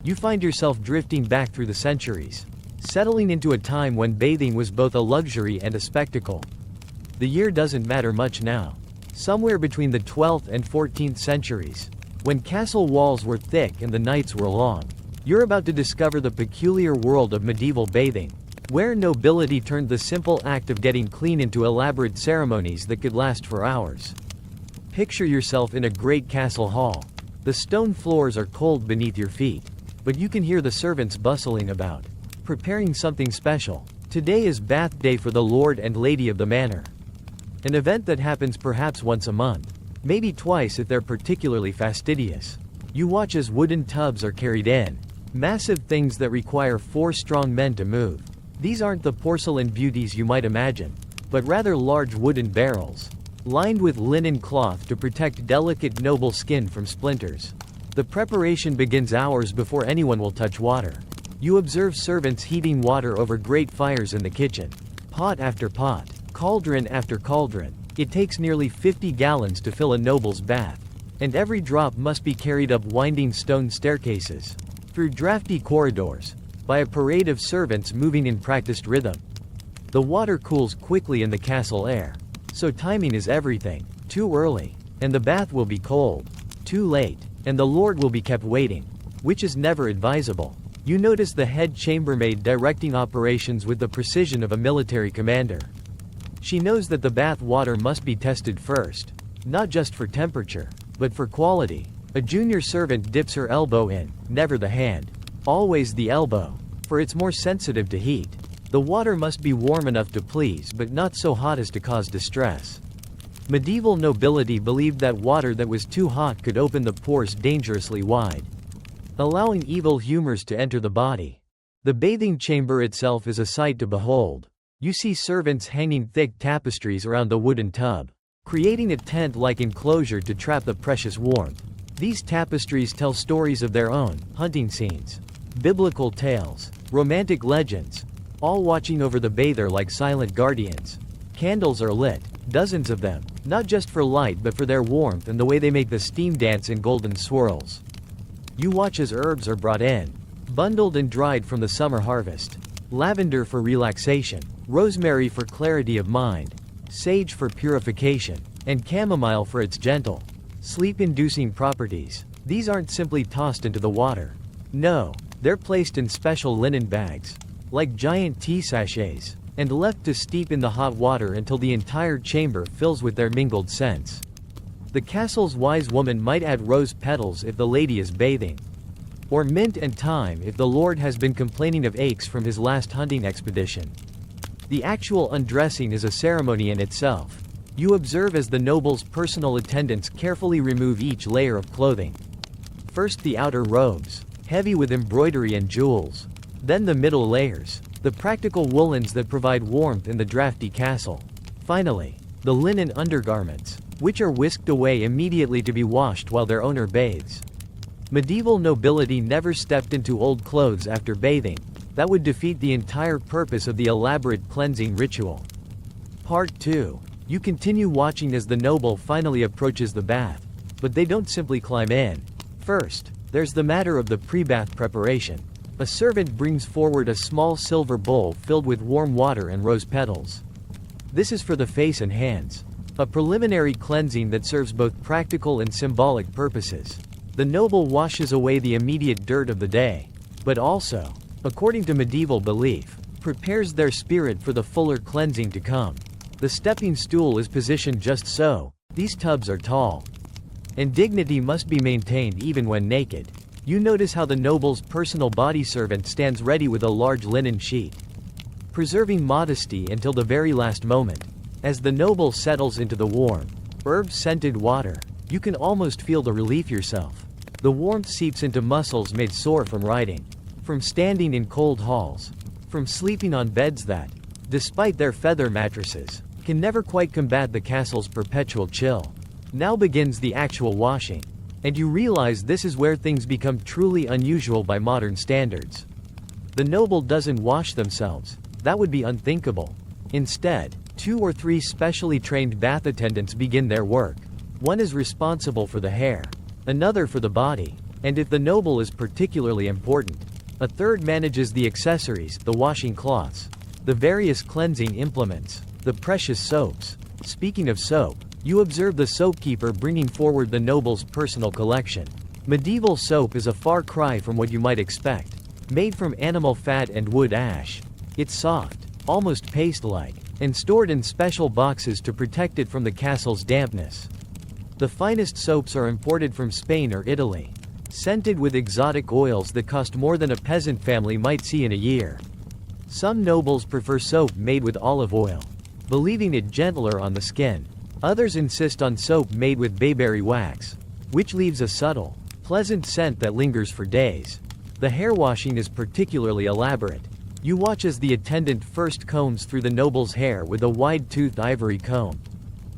You find yourself drifting back through the centuries, settling into a time when bathing was both a luxury and a spectacle. The year doesn't matter much now. Somewhere between the 12th and 14th centuries, when castle walls were thick and the nights were long, you're about to discover the peculiar world of medieval bathing, where nobility turned the simple act of getting clean into elaborate ceremonies that could last for hours. Picture yourself in a great castle hall. The stone floors are cold beneath your feet, but you can hear the servants bustling about, preparing something special. Today is bath day for the lord and lady of the manor. An event that happens perhaps once a month, maybe twice if they're particularly fastidious. You watch as wooden tubs are carried in, massive things that require 4 strong men to move. These aren't the porcelain beauties you might imagine, but rather large wooden barrels, lined with linen cloth to protect delicate noble skin from splinters. The preparation begins hours before anyone will touch water. You observe servants heating water over great fires in the kitchen. Pot after pot, cauldron after cauldron. It takes nearly 50 gallons to fill a noble's bath, and every drop must be carried up winding stone staircases, through drafty corridors, by a parade of servants moving in practiced rhythm. The water cools quickly in the castle air, so timing is everything. Too early, and the bath will be cold. Too late, and the lord will be kept waiting, which is never advisable. You notice the head chambermaid directing operations with the precision of a military commander. She knows that the bath water must be tested first, not just for temperature, but for quality. A junior servant dips her elbow in, never the hand, always the elbow, for it's more sensitive to heat. The water must be warm enough to please but not so hot as to cause distress. Medieval nobility believed that water that was too hot could open the pores dangerously wide, allowing evil humors to enter the body. The bathing chamber itself is a sight to behold. You see servants hanging thick tapestries around the wooden tub, creating a tent-like enclosure to trap the precious warmth. These tapestries tell stories of their own, hunting scenes, biblical tales, romantic legends, all watching over the bather like silent guardians. Candles are lit, dozens of them, not just for light but for their warmth and the way they make the steam dance in golden swirls. You watch as herbs are brought in, bundled and dried from the summer harvest. Lavender for relaxation, rosemary for clarity of mind, sage for purification, and chamomile for its gentle, sleep-inducing properties. These aren't simply tossed into the water. No, they're placed in special linen bags, like giant tea sachets, and left to steep in the hot water until the entire chamber fills with their mingled scents. The castle's wise woman might add rose petals if the lady is bathing, or mint and thyme if the lord has been complaining of aches from his last hunting expedition. The actual undressing is a ceremony in itself. You observe as the noble's personal attendants carefully remove each layer of clothing. First the outer robes, heavy with embroidery and jewels. Then the middle layers, the practical woolens that provide warmth in the drafty castle. Finally, the linen undergarments, which are whisked away immediately to be washed while their owner bathes. Medieval nobility never stepped into old clothes after bathing. That would defeat the entire purpose of the elaborate cleansing ritual. Part 2. You continue watching as the noble finally approaches the bath. But they don't simply climb in. First, there's the matter of the pre-bath preparation. A servant brings forward a small silver bowl filled with warm water and rose petals. This is for the face and hands, a preliminary cleansing that serves both practical and symbolic purposes. The noble washes away the immediate dirt of the day, but also, according to medieval belief, prepares their spirit for the fuller cleansing to come. The stepping stool is positioned just so. These tubs are tall, and dignity must be maintained even when naked. You notice how the noble's personal body servant stands ready with a large linen sheet, preserving modesty until the very last moment. As the noble settles into the warm, herb-scented water, you can almost feel the relief yourself. The warmth seeps into muscles made sore from riding, from standing in cold halls, from sleeping on beds that, despite their feather mattresses, can never quite combat the castle's perpetual chill. Now begins the actual washing, and you realize this is where things become truly unusual by modern standards. The noble doesn't wash themselves. That would be unthinkable. Instead, 2 or 3 specially trained bath attendants begin their work. One is responsible for the hair, another for the body, And if the noble is particularly important, a third manages the accessories, the washing cloths, the various cleansing implements, the precious soaps. Speaking of soap, you observe the soapkeeper bringing forward the noble's personal collection. Medieval soap is a far cry from what you might expect. Made from animal fat and wood ash. It's soft, almost paste-like, and stored in special boxes to protect it from the castle's dampness. The finest soaps are imported from Spain or Italy, scented with exotic oils that cost more than a peasant family might see in a year. Some nobles prefer soap made with olive oil, believing it gentler on the skin. Others insist on soap made with bayberry wax, which leaves a subtle, pleasant scent that lingers for days. The hair washing is particularly elaborate. You watch as the attendant first combs through the noble's hair with a wide-toothed ivory comb,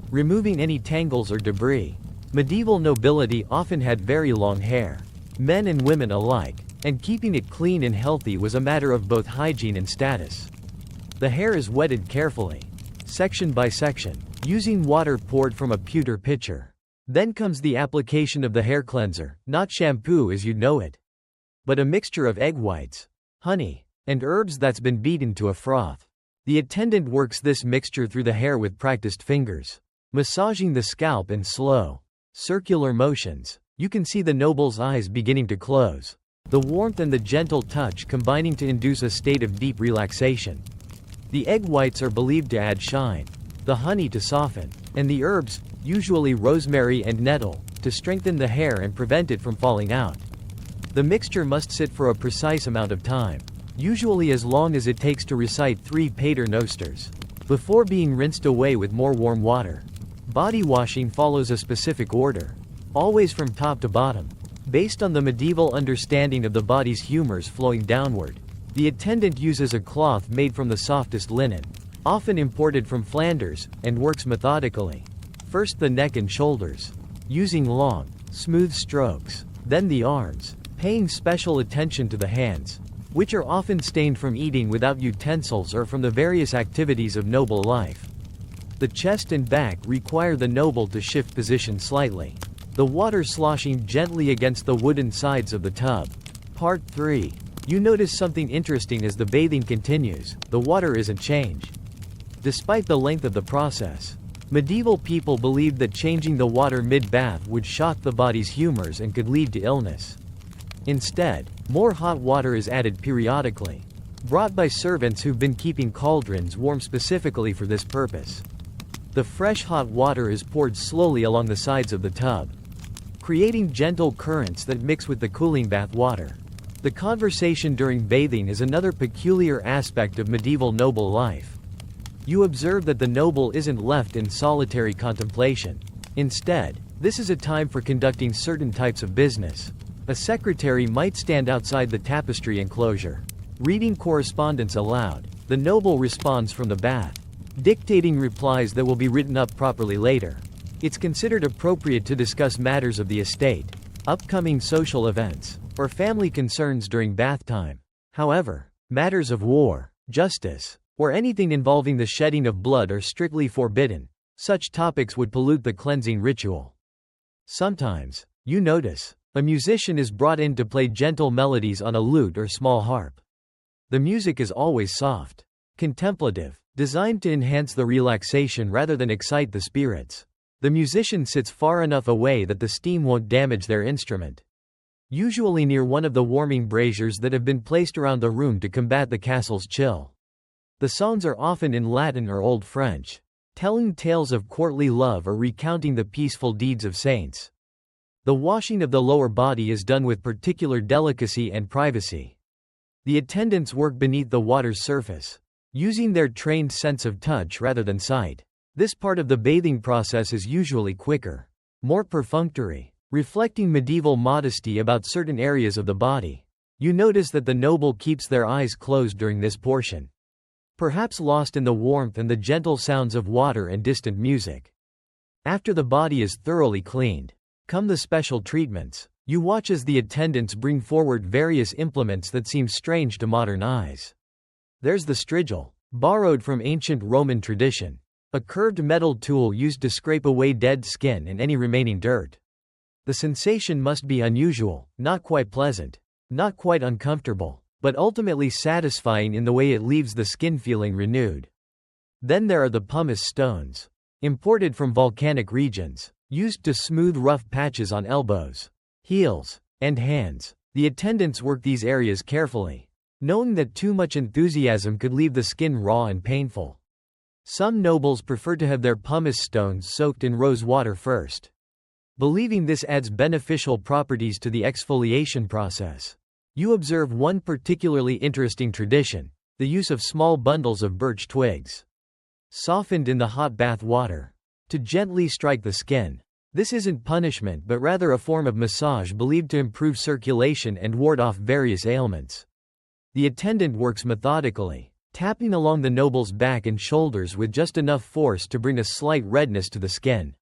removing any tangles or debris. Medieval nobility often had very long hair, men and women alike, and keeping it clean and healthy was a matter of both hygiene and status. The hair is wetted carefully, section by section, using water poured from a pewter pitcher. Then comes the application of the hair cleanser, not shampoo as you'd know it, but a mixture of egg whites, honey, and herbs that's been beaten to a froth. The attendant works this mixture through the hair with practiced fingers, massaging the scalp in slow, circular motions. You can see the noble's eyes beginning to close, the warmth and the gentle touch combining to induce a state of deep relaxation. The egg whites are believed to add shine, the honey to soften, and the herbs, usually rosemary and nettle, to strengthen the hair and prevent it from falling out. The mixture must sit for a precise amount of time, usually as long as it takes to recite 3 pater nosters, before being rinsed away with more warm water. Body washing follows a specific order, always from top to bottom, based on the medieval understanding of the body's humors flowing downward. The attendant uses a cloth made from the softest linen, often imported from Flanders, and works methodically. First the neck and shoulders, using long, smooth strokes, then the arms, paying special attention to the hands, which are often stained from eating without utensils or from the various activities of noble life. The chest and back require the noble to shift position slightly, the water sloshing gently against the wooden sides of the tub. Part 3. You notice something interesting as the bathing continues. The water isn't changed. Despite the length of the process, medieval people believed that changing the water mid-bath would shock the body's humors and could lead to illness. Instead, more hot water is added periodically, brought by servants who've been keeping cauldrons warm specifically for this purpose. The fresh hot water is poured slowly along the sides of the tub, creating gentle currents that mix with the cooling bath water. The conversation during bathing is another peculiar aspect of medieval noble life. You observe that the noble isn't left in solitary contemplation. Instead, this is a time for conducting certain types of business. A secretary might stand outside the tapestry enclosure, reading correspondence aloud. The noble responds from the bath, dictating replies that will be written up properly later. It's considered appropriate to discuss matters of the estate, upcoming social events, or family concerns during bath time. However, matters of war, justice, or anything involving the shedding of blood are strictly forbidden. Such topics would pollute the cleansing ritual. Sometimes, you notice, a musician is brought in to play gentle melodies on a lute or small harp. The music is always soft, contemplative, designed to enhance the relaxation rather than excite the spirits. The musician sits far enough away that the steam won't damage their instrument, usually near one of the warming braziers that have been placed around the room to combat the castle's chill. The songs are often in Latin or Old French, telling tales of courtly love or recounting the peaceful deeds of saints. The washing of the lower body is done with particular delicacy and privacy. The attendants work beneath the water's surface, using their trained sense of touch rather than sight. This part of the bathing process is usually quicker, more perfunctory, reflecting medieval modesty about certain areas of the body. You notice that the noble keeps their eyes closed during this portion, perhaps lost in the warmth and the gentle sounds of water and distant music. After the body is thoroughly cleaned, come the special treatments. You watch as the attendants bring forward various implements that seem strange to modern eyes. There's the strigil, borrowed from ancient Roman tradition, a curved metal tool used to scrape away dead skin and any remaining dirt. The sensation must be unusual, not quite pleasant, not quite uncomfortable, but ultimately satisfying in the way it leaves the skin feeling renewed. Then there are the pumice stones. Imported from volcanic regions, used to smooth rough patches on elbows, heels, and hands. The attendants work these areas carefully, knowing that too much enthusiasm could leave the skin raw and painful. Some nobles prefer to have their pumice stones soaked in rose water first, believing this adds beneficial properties to the exfoliation process. You observe one particularly interesting tradition: the use of small bundles of birch twigs, softened in the hot bath water, to gently strike the skin. This isn't punishment but rather a form of massage believed to improve circulation and ward off various ailments. The attendant works methodically, tapping along the noble's back and shoulders with just enough force to bring a slight redness to the skin.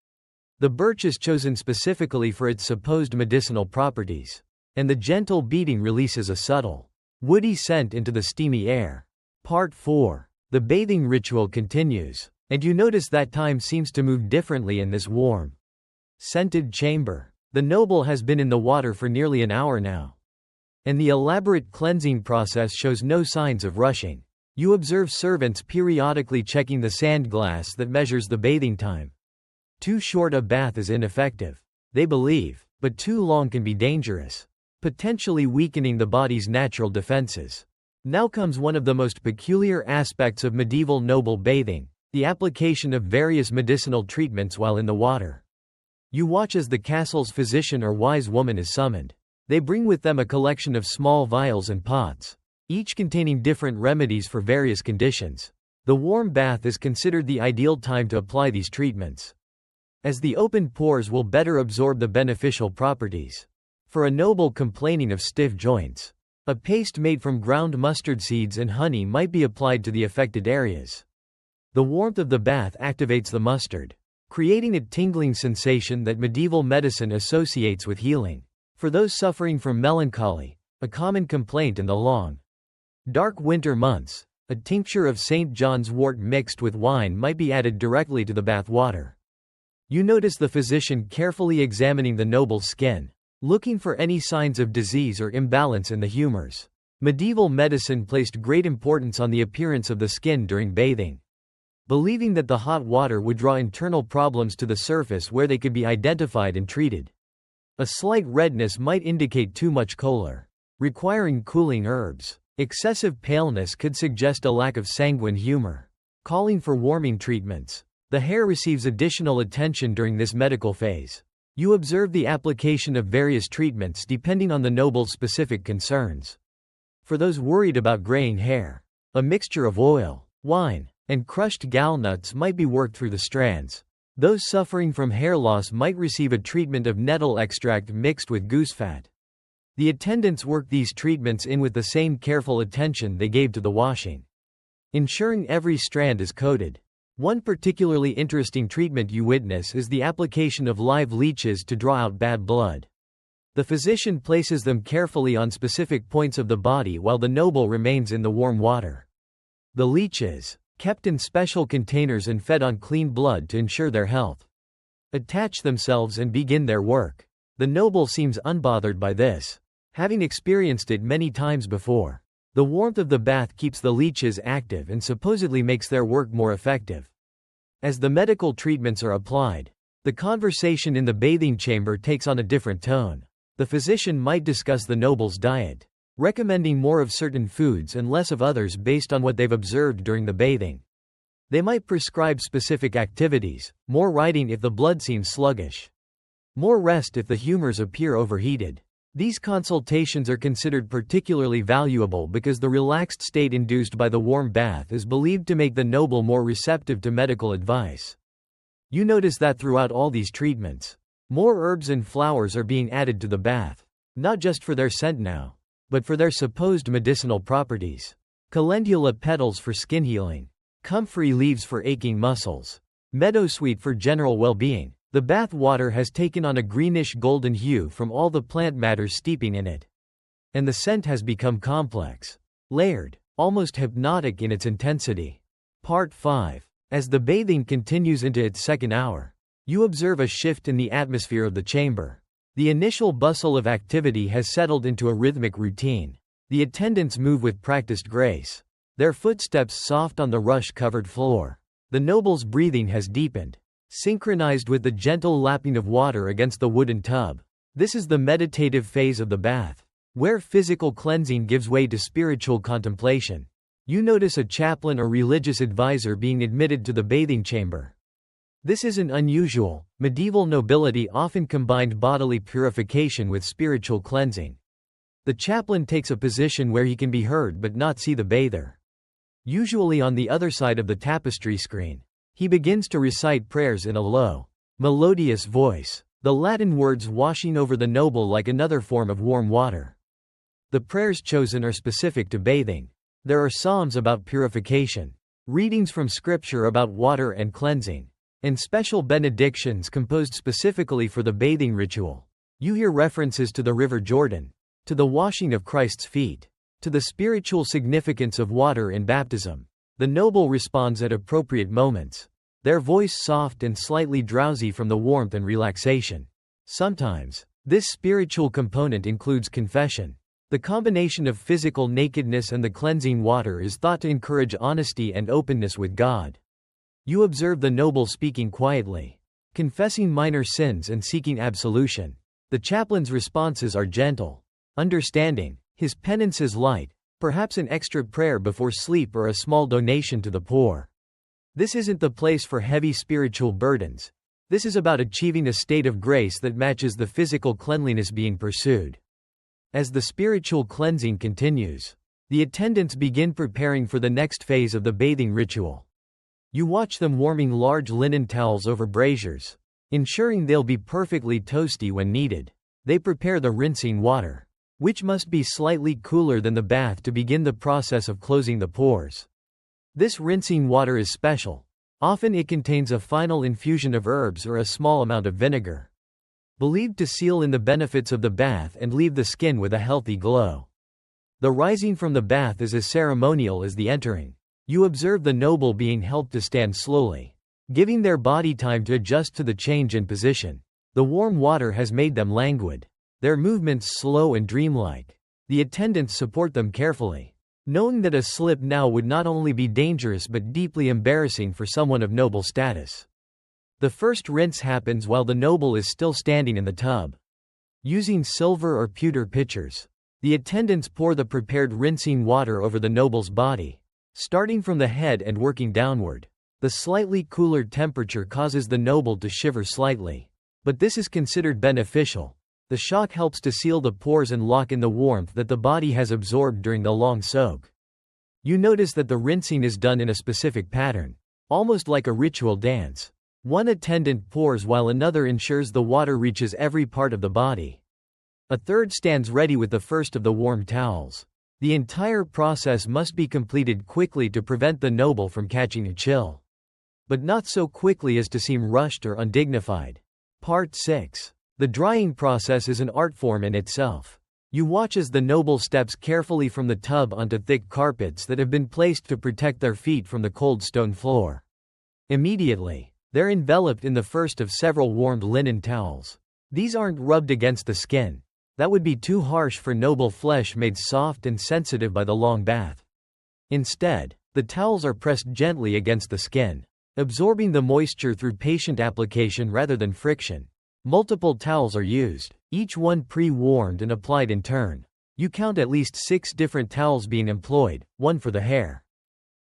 The birch is chosen specifically for its supposed medicinal properties, and the gentle beating releases a subtle, woody scent into the steamy air. Part 4. The bathing ritual continues, and you notice that time seems to move differently in this warm, scented chamber. The noble has been in the water for nearly an hour now, and the elaborate cleansing process shows no signs of rushing. You observe servants periodically checking the sand glass that measures the bathing time. Too short a bath is ineffective, they believe, but too long can be dangerous, potentially weakening the body's natural defenses. Now comes one of the most peculiar aspects of medieval noble bathing: the application of various medicinal treatments while in the water. You watch as the castle's physician or wise woman is summoned. They bring with them a collection of small vials and pots, each containing different remedies for various conditions. The warm bath is considered the ideal time to apply these treatments, as the open pores will better absorb the beneficial properties. For a noble complaining of stiff joints, a paste made from ground mustard seeds and honey might be applied to the affected areas. The warmth of the bath activates the mustard, creating a tingling sensation that medieval medicine associates with healing. For those suffering from melancholy, a common complaint in the long, dark winter months, a tincture of St. John's wort mixed with wine might be added directly to the bath water. You notice the physician carefully examining the noble's skin, looking for any signs of disease or imbalance in the humors. Medieval medicine placed great importance on the appearance of the skin during bathing, believing that the hot water would draw internal problems to the surface where they could be identified and treated. A slight redness might indicate too much choler, requiring cooling herbs. Excessive paleness could suggest a lack of sanguine humor, calling for warming treatments. The hair receives additional attention during this medical phase. You observe the application of various treatments depending on the noble's specific concerns. For those worried about graying hair, a mixture of oil, wine, and crushed gallnuts might be worked through the strands. Those suffering from hair loss might receive a treatment of nettle extract mixed with goose fat. The attendants work these treatments in with the same careful attention they gave to the washing, ensuring every strand is coated. One particularly interesting treatment you witness is the application of live leeches to draw out bad blood. The physician places them carefully on specific points of the body while the noble remains in the warm water. The leeches, kept in special containers and fed on clean blood to ensure their health, attach themselves and begin their work. The noble seems unbothered by this, having experienced it many times before. The warmth of the bath keeps the leeches active and supposedly makes their work more effective. As the medical treatments are applied, the conversation in the bathing chamber takes on a different tone. The physician might discuss the noble's diet, recommending more of certain foods and less of others based on what they've observed during the bathing. They might prescribe specific activities, more writing if the blood seems sluggish, more rest if the humors appear overheated. These consultations are considered particularly valuable because the relaxed state induced by the warm bath is believed to make the noble more receptive to medical advice. You notice that throughout all these treatments, more herbs and flowers are being added to the bath, not just for their scent now, but for their supposed medicinal properties. Calendula petals for skin healing, comfrey leaves for aching muscles, meadowsweet for general well-being. The bath water has taken on a greenish-golden hue from all the plant matter steeping in it, and the scent has become complex, layered, almost hypnotic in its intensity. Part 5. As the bathing continues into its second hour, you observe a shift in the atmosphere of the chamber. The initial bustle of activity has settled into a rhythmic routine. The attendants move with practiced grace, their footsteps soft on the rush-covered floor. The noble's breathing has deepened, synchronized with the gentle lapping of water against the wooden tub. This is the meditative phase of the bath, where physical cleansing gives way to spiritual contemplation. You notice a chaplain or religious advisor being admitted to the bathing chamber. This isn't unusual. Medieval nobility often combined bodily purification with spiritual cleansing. The chaplain takes a position where he can be heard but not see the bather. Usually on the other side of the tapestry screen. He begins to recite prayers in a low, melodious voice, the Latin words washing over the noble like another form of warm water. The prayers chosen are specific to bathing. There are psalms about purification, readings from scripture about water and cleansing, and special benedictions composed specifically for the bathing ritual. You hear references to the River Jordan, to the washing of Christ's feet, to the spiritual significance of water in baptism. The noble responds at appropriate moments, their voice soft and slightly drowsy from the warmth and relaxation. Sometimes, this spiritual component includes confession. The combination of physical nakedness and the cleansing water is thought to encourage honesty and openness with God. You observe the noble speaking quietly, confessing minor sins and seeking absolution. The chaplain's responses are gentle, understanding, his penance is light, perhaps an extra prayer before sleep or a small donation to the poor. This isn't the place for heavy spiritual burdens. This is about achieving a state of grace that matches the physical cleanliness being pursued. As the spiritual cleansing continues, the attendants begin preparing for the next phase of the bathing ritual. You watch them warming large linen towels over braziers, ensuring they'll be perfectly toasty when needed. They prepare the rinsing water, which must be slightly cooler than the bath to begin the process of closing the pores. This rinsing water is special. Often it contains a final infusion of herbs or a small amount of vinegar, believed to seal in the benefits of the bath and leave the skin with a healthy glow. The rising from the bath is as ceremonial as the entering. You observe the noble being helped to stand slowly, giving their body time to adjust to the change in position. The warm water has made them languid, their movements slow and dreamlike. The attendants support them carefully, knowing that a slip now would not only be dangerous but deeply embarrassing for someone of noble status. The first rinse happens while the noble is still standing in the tub. Using silver or pewter pitchers, the attendants pour the prepared rinsing water over the noble's body, starting from the head and working downward. The slightly cooler temperature causes the noble to shiver slightly, but this is considered beneficial. The shock helps to seal the pores and lock in the warmth that the body has absorbed during the long soak. You notice that the rinsing is done in a specific pattern, almost like a ritual dance. One attendant pours while another ensures the water reaches every part of the body. A third stands ready with the first of the warm towels. The entire process must be completed quickly to prevent the noble from catching a chill, but not so quickly as to seem rushed or undignified. Part 6. The drying process is an art form in itself. You watch as the noble steps carefully from the tub onto thick carpets that have been placed to protect their feet from the cold stone floor. Immediately, they're enveloped in the first of several warmed linen towels. These aren't rubbed against the skin. That would be too harsh for noble flesh made soft and sensitive by the long bath. Instead, the towels are pressed gently against the skin, absorbing the moisture through patient application rather than friction. Multiple towels are used, each one pre-warmed and applied in turn. You count at least 6 different towels being employed, one for the hair,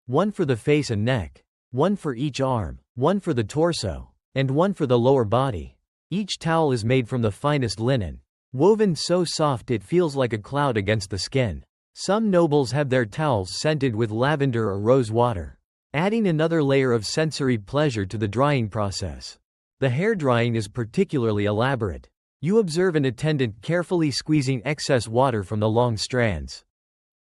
one for the face and neck, one for each arm, one for the torso, and one for the lower body. Each towel is made from the finest linen, woven so soft it feels like a cloud against the skin. Some nobles have their towels scented with lavender or rose water, adding another layer of sensory pleasure to the drying process. The hair drying is particularly elaborate. You observe an attendant carefully squeezing excess water from the long strands,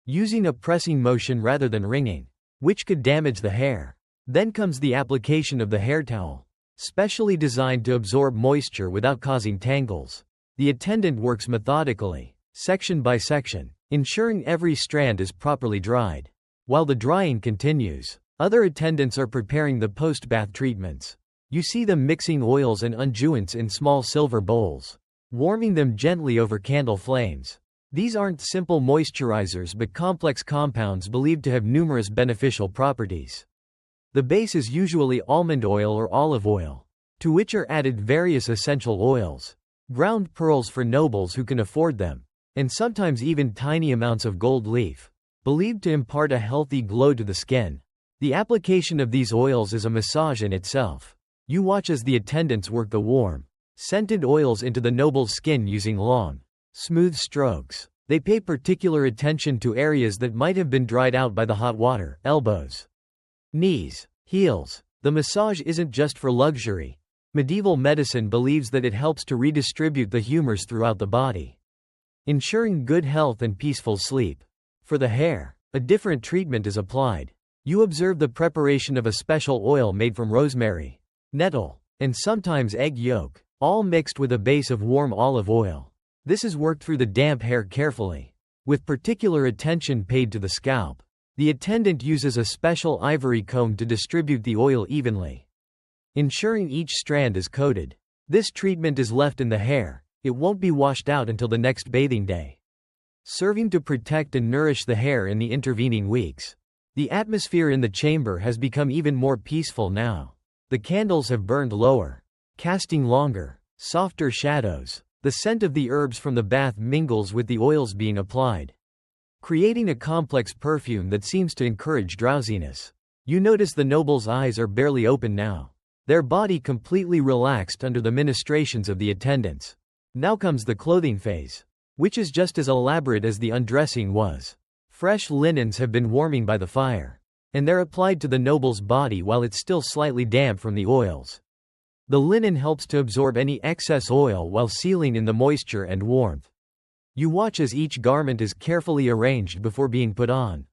using a pressing motion rather than wringing, which could damage the hair. Then comes the application of the hair towel, specially designed to absorb moisture without causing tangles. The attendant works methodically, section by section, ensuring every strand is properly dried. While the drying continues, other attendants are preparing the post-bath treatments. You see them mixing oils and unguents in small silver bowls. warming them gently over candle flames. These aren't simple moisturizers but complex compounds believed to have numerous beneficial properties. The base is usually almond oil or olive oil, to which are added various essential oils, ground pearls for nobles who can afford them, and sometimes even tiny amounts of gold leaf, believed to impart a healthy glow to the skin. The application of these oils is a massage in itself. You watch as the attendants work the warm, scented oils into the noble's skin using long, smooth strokes. They pay particular attention to areas that might have been dried out by the hot water: elbows, knees, heels. The massage isn't just for luxury. Medieval medicine believes that it helps to redistribute the humors throughout the body, ensuring good health and peaceful sleep. For the hair, a different treatment is applied. You observe the preparation of a special oil made from rosemary, nettle, and sometimes egg yolk, all mixed with a base of warm olive oil. This is worked through the damp hair carefully, with particular attention paid to the scalp. The attendant uses a special ivory comb to distribute the oil evenly, ensuring each strand is coated. This treatment is left in the hair. It won't be washed out until the next bathing day, serving to protect and nourish the hair in the intervening weeks. The atmosphere in the chamber has become even more peaceful now. The candles have burned lower, casting longer, softer shadows. The scent of the herbs from the bath mingles with the oils being applied, creating a complex perfume that seems to encourage drowsiness. You notice the noble's eyes are barely open now, their body completely relaxed under the ministrations of the attendants. Now comes the clothing phase, which is just as elaborate as the undressing was. Fresh linens have been warming by the fire, and they're applied to the noble's body while it's still slightly damp from the oils. The linen helps to absorb any excess oil while sealing in the moisture and warmth. You watch as each garment is carefully arranged before being put on,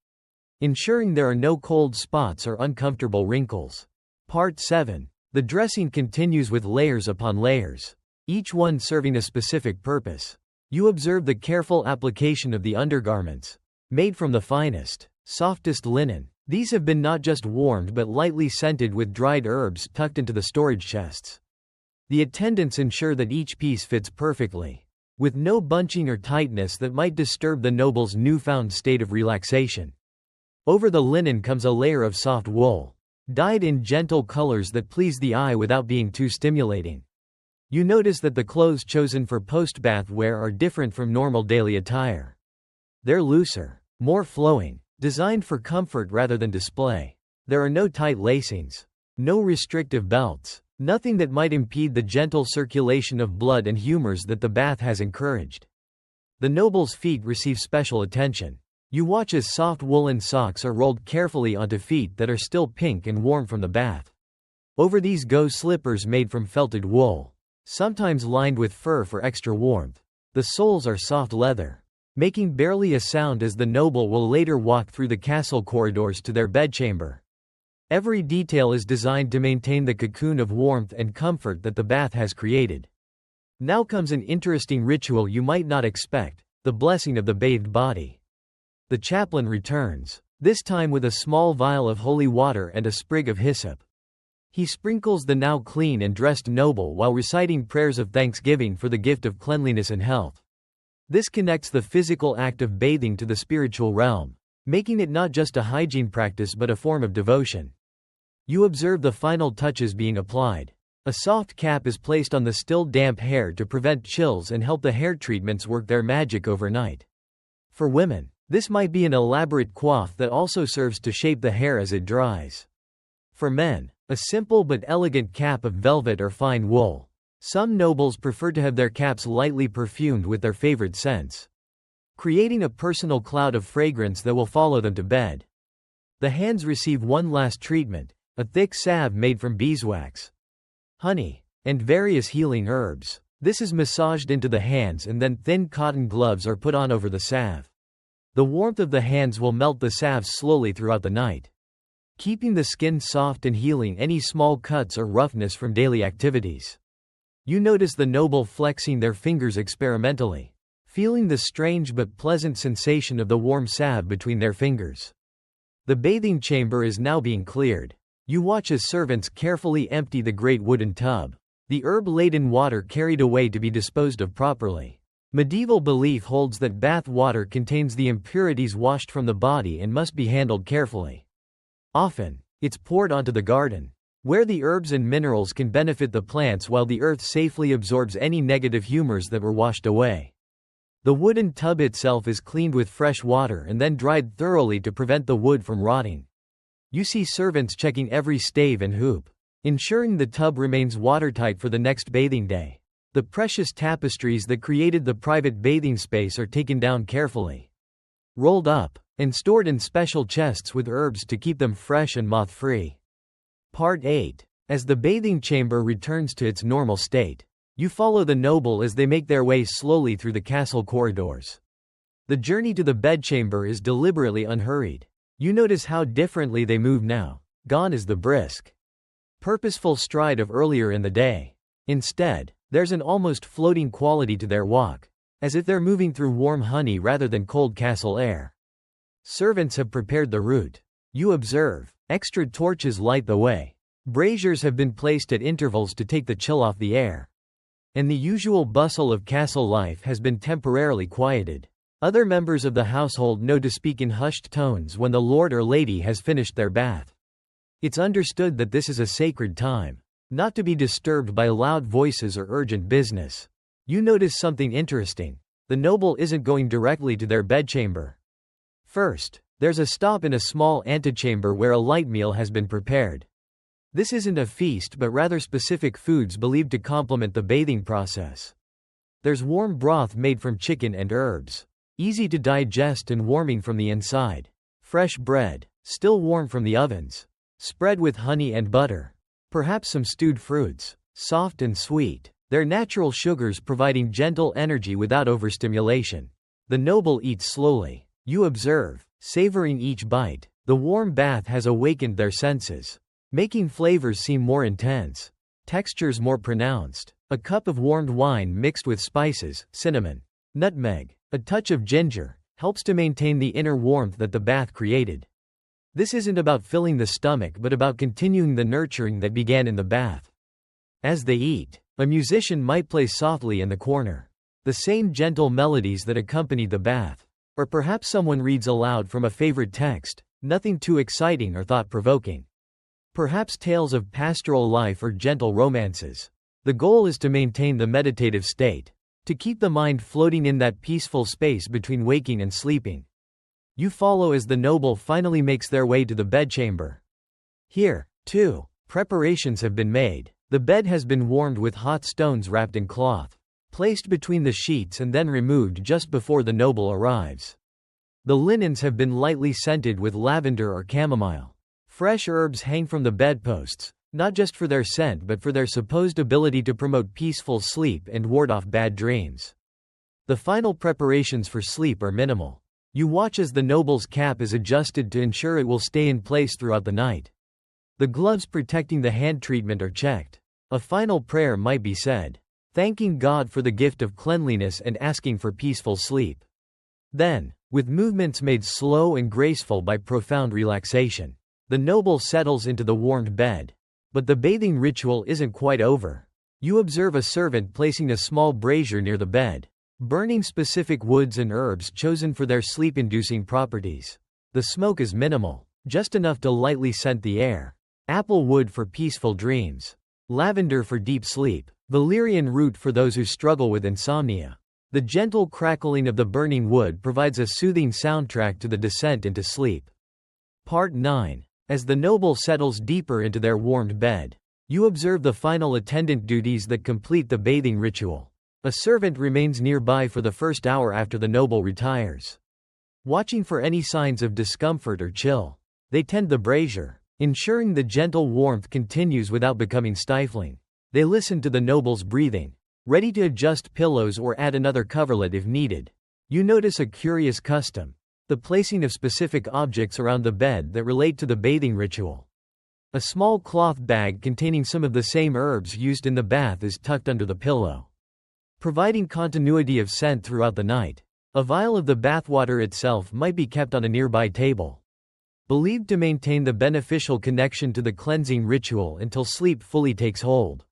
ensuring there are no cold spots or uncomfortable wrinkles. Part 7. The dressing continues with layers upon layers, each one serving a specific purpose. You observe the careful application of the undergarments, made from the finest, softest linen. These have been not just warmed but lightly scented with dried herbs tucked into the storage chests. The attendants ensure that each piece fits perfectly, with no bunching or tightness that might disturb the noble's newfound state of relaxation. Over the linen comes a layer of soft wool, dyed in gentle colors that please the eye without being too stimulating. You notice that the clothes chosen for post-bath wear are different from normal daily attire. They're looser, more flowing, designed for comfort rather than display. There are no tight lacings, no restrictive belts, nothing that might impede the gentle circulation of blood and humors that the bath has encouraged. The noble's feet receive special attention. You watch as soft woolen socks are rolled carefully onto feet that are still pink and warm from the bath. Over these go slippers made from felted wool, sometimes lined with fur for extra warmth. The soles are soft leather, making barely a sound as the noble will later walk through the castle corridors to their bedchamber. Every detail is designed to maintain the cocoon of warmth and comfort that the bath has created. Now comes an interesting ritual you might not expect: the blessing of the bathed body. The chaplain returns, this time with a small vial of holy water and a sprig of hyssop. He sprinkles the now clean and dressed noble while reciting prayers of thanksgiving for the gift of cleanliness and health. This connects the physical act of bathing to the spiritual realm, making it not just a hygiene practice but a form of devotion. You observe the final touches being applied. A soft cap is placed on the still damp hair to prevent chills and help the hair treatments work their magic overnight. For women, this might be an elaborate coif that also serves to shape the hair as it dries. For men, a simple but elegant cap of velvet or fine wool. Some nobles prefer to have their caps lightly perfumed with their favorite scents, creating a personal cloud of fragrance that will follow them to bed. The hands receive one last treatment, a thick salve made from beeswax, honey, and various healing herbs. This is massaged into the hands and then thin cotton gloves are put on over the salve. The warmth of the hands will melt the salve slowly throughout the night, keeping the skin soft and healing any small cuts or roughness from daily activities. You notice the noble flexing their fingers experimentally, feeling the strange but pleasant sensation of the warm salve between their fingers. The bathing chamber is now being cleared. You watch as servants carefully empty the great wooden tub. the herb-laden water carried away to be disposed of properly. Medieval belief holds that bath water contains the impurities washed from the body and must be handled carefully. Often, it's poured onto the garden, where the herbs and minerals can benefit the plants while the earth safely absorbs any negative humors that were washed away. The wooden tub itself is cleaned with fresh water and then dried thoroughly to prevent the wood from rotting. You see servants checking every stave and hoop, ensuring the tub remains watertight for the next bathing day. The precious tapestries that created the private bathing space are taken down carefully, rolled up, and stored in special chests with herbs to keep them fresh and moth-free. Part 8. As the bathing chamber returns to its normal state, you follow the noble as they make their way slowly through the castle corridors. The journey to the bedchamber is deliberately unhurried. You notice how differently they move now. Gone is the brisk, purposeful stride of earlier in the day. Instead, there's an almost floating quality to their walk, as if they're moving through warm honey rather than cold castle air. Servants have prepared the route. You observe. Extra torches light the way. Braziers have been placed at intervals to take the chill off the air. And the usual bustle of castle life has been temporarily quieted. Other members of the household know to speak in hushed tones when the lord or lady has finished their bath. It's understood that this is a sacred time, not to be disturbed by loud voices or urgent business. You notice something interesting. The noble isn't going directly to their bedchamber. First, there's a stop in a small antechamber where a light meal has been prepared. This isn't a feast but rather specific foods believed to complement the bathing process. There's warm broth made from chicken and herbs, easy to digest and warming from the inside. Fresh bread, still warm from the ovens, spread with honey and butter. Perhaps some stewed fruits, soft and sweet, their natural sugars providing gentle energy without overstimulation. The noble eats slowly. You observe, savoring each bite. The warm bath has awakened their senses, making flavors seem more intense, textures more pronounced. A cup of warmed wine mixed with spices, cinnamon, nutmeg, a touch of ginger, helps to maintain the inner warmth that the bath created. This isn't about filling the stomach but about continuing the nurturing that began in the bath. As they eat, a musician might play softly in the corner, the same gentle melodies that accompanied the bath. Or perhaps someone reads aloud from a favorite text, nothing too exciting or thought-provoking. Perhaps tales of pastoral life or gentle romances. The goal is to maintain the meditative state, to keep the mind floating in that peaceful space between waking and sleeping. You follow as the noble finally makes their way to the bedchamber. Here, too, preparations have been made. The bed has been warmed with hot stones wrapped in cloth, placed between the sheets and then removed just before the noble arrives. The linens have been lightly scented with lavender or chamomile. Fresh herbs hang from the bedposts, not just for their scent but for their supposed ability to promote peaceful sleep and ward off bad dreams. The final preparations for sleep are minimal. You watch as the noble's cap is adjusted to ensure it will stay in place throughout the night. The gloves protecting the hand treatment are checked. A final prayer might be said, thanking God for the gift of cleanliness and asking for peaceful sleep. Then, with movements made slow and graceful by profound relaxation, the noble settles into the warmed bed. But the bathing ritual isn't quite over. You observe a servant placing a small brazier near the bed, burning specific woods and herbs chosen for their sleep-inducing properties. The smoke is minimal, just enough to lightly scent the air. Apple wood for peaceful dreams, lavender for deep sleep, valerian root for those who struggle with insomnia. The gentle crackling of the burning wood provides a soothing soundtrack to the descent into sleep. Part 9. As the noble settles deeper into their warmed bed, you observe the final attendant duties that complete the bathing ritual. A servant remains nearby for the first hour after the noble retires, watching for any signs of discomfort or chill. They tend the brazier, ensuring the gentle warmth continues without becoming stifling. They listen to the noble's breathing, ready to adjust pillows or add another coverlet if needed. You notice a curious custom, the placing of specific objects around the bed that relate to the bathing ritual. A small cloth bag containing some of the same herbs used in the bath is tucked under the pillow, providing continuity of scent throughout the night. A vial of the bathwater itself might be kept on a nearby table, believed to maintain the beneficial connection to the cleansing ritual until sleep fully takes hold.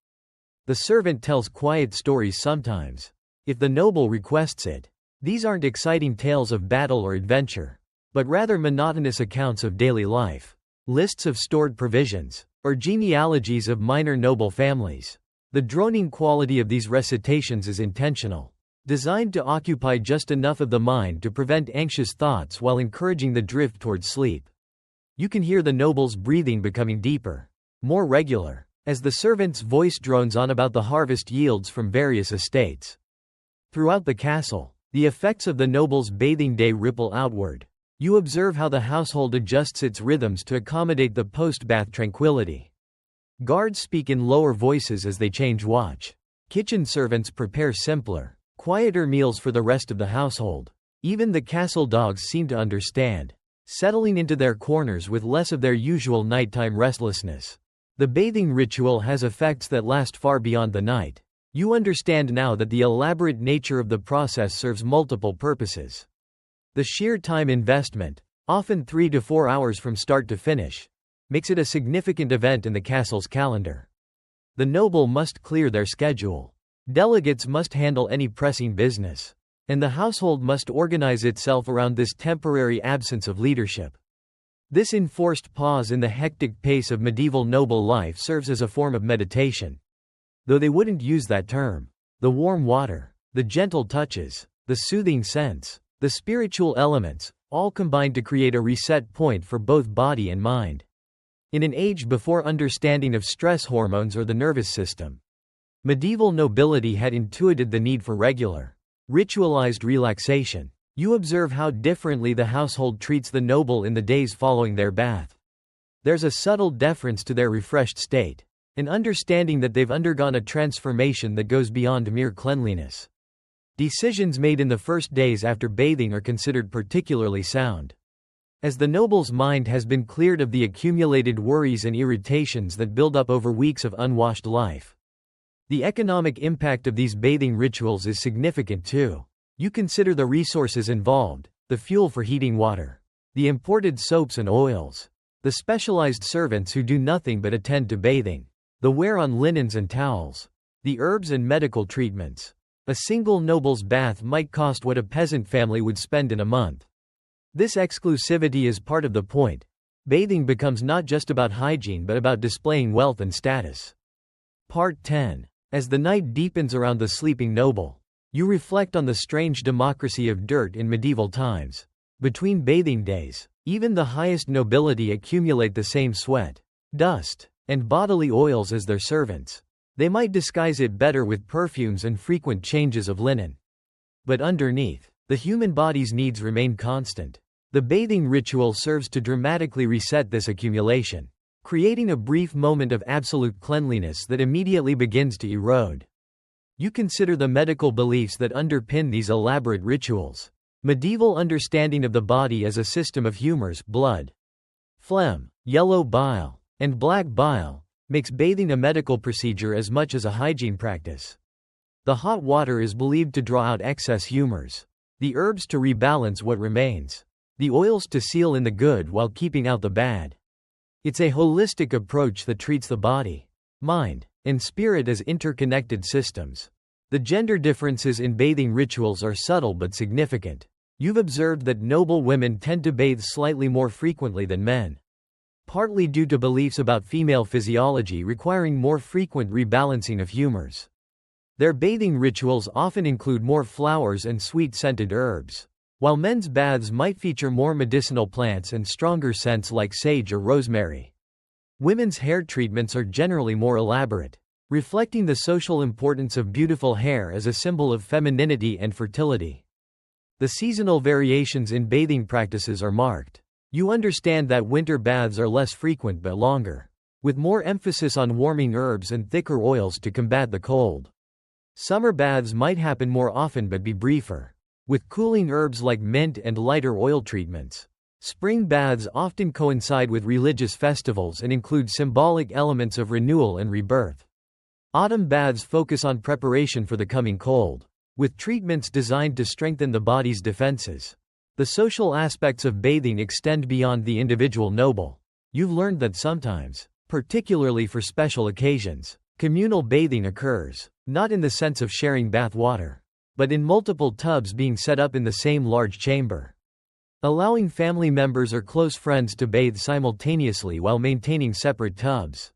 The servant tells quiet stories sometimes, if the noble requests it. These aren't exciting tales of battle or adventure, but rather monotonous accounts of daily life, lists of stored provisions, or genealogies of minor noble families. The droning quality of these recitations is intentional, designed to occupy just enough of the mind to prevent anxious thoughts while encouraging the drift towards sleep. You can hear the noble's breathing becoming deeper, more regular, as the servant's voice drones on about the harvest yields from various estates. Throughout the castle, the effects of the noble's bathing day ripple outward. You observe how the household adjusts its rhythms to accommodate the post-bath tranquility. Guards speak in lower voices as they change watch. Kitchen servants prepare simpler, quieter meals for the rest of the household. Even the castle dogs seem to understand, settling into their corners with less of their usual nighttime restlessness. The bathing ritual has effects that last far beyond the night. You understand now that the elaborate nature of the process serves multiple purposes. The sheer time investment, often 3 to 4 hours from start to finish, makes it a significant event in the castle's calendar. The noble must clear their schedule. Delegates must handle any pressing business, and the household must organize itself around this temporary absence of leadership. This enforced pause in the hectic pace of medieval noble life serves as a form of meditation. Though they wouldn't use that term. The warm water, the gentle touches, the soothing scents, the spiritual elements, all combine to create a reset point for both body and mind. In an age before understanding of stress hormones or the nervous system, medieval nobility had intuited the need for regular, ritualized relaxation. You observe how differently the household treats the noble in the days following their bath. There's a subtle deference to their refreshed state, an understanding that they've undergone a transformation that goes beyond mere cleanliness. Decisions made in the first days after bathing are considered particularly sound, as the noble's mind has been cleared of the accumulated worries and irritations that build up over weeks of unwashed life. The economic impact of these bathing rituals is significant too. You consider the resources involved, the fuel for heating water, the imported soaps and oils, the specialized servants who do nothing but attend to bathing, the wear on linens and towels, the herbs and medical treatments. A single noble's bath might cost what a peasant family would spend in a month. This exclusivity is part of the point. Bathing becomes not just about hygiene but about displaying wealth and status. Part 10. As the night deepens around the sleeping noble, you reflect on the strange democracy of dirt in medieval times. Between bathing days, even the highest nobility accumulate the same sweat, dust, and bodily oils as their servants. They might disguise it better with perfumes and frequent changes of linen. But underneath, the human body's needs remain constant. The bathing ritual serves to dramatically reset this accumulation, creating a brief moment of absolute cleanliness that immediately begins to erode. You consider the medical beliefs that underpin these elaborate rituals. Medieval understanding of the body as a system of humors, blood, phlegm, yellow bile, and black bile, makes bathing a medical procedure as much as a hygiene practice. The hot water is believed to draw out excess humors, the herbs to rebalance what remains, the oils to seal in the good while keeping out the bad. It's a holistic approach that treats the body, mind, and spirit as interconnected systems. The gender differences in bathing rituals are subtle but significant. You've observed that noble women tend to bathe slightly more frequently than men, partly due to beliefs about female physiology requiring more frequent rebalancing of humors. Their bathing rituals often include more flowers and sweet-scented herbs, while men's baths might feature more medicinal plants and stronger scents like sage or rosemary. Women's hair treatments are generally more elaborate, reflecting the social importance of beautiful hair as a symbol of femininity and fertility. The seasonal variations in bathing practices are marked. You understand that winter baths are less frequent but longer, with more emphasis on warming herbs and thicker oils to combat the cold. Summer baths might happen more often but be briefer, with cooling herbs like mint and lighter oil treatments. Spring baths often coincide with religious festivals and include symbolic elements of renewal and rebirth. Autumn baths focus on preparation for the coming cold, with treatments designed to strengthen the body's defenses. The social aspects of bathing extend beyond the individual noble. You've learned that sometimes, particularly for special occasions, Communal bathing occurs, not in the sense of sharing bath water, but in multiple tubs being set up in the same large chamber, allowing family members or close friends to bathe simultaneously while maintaining separate tubs.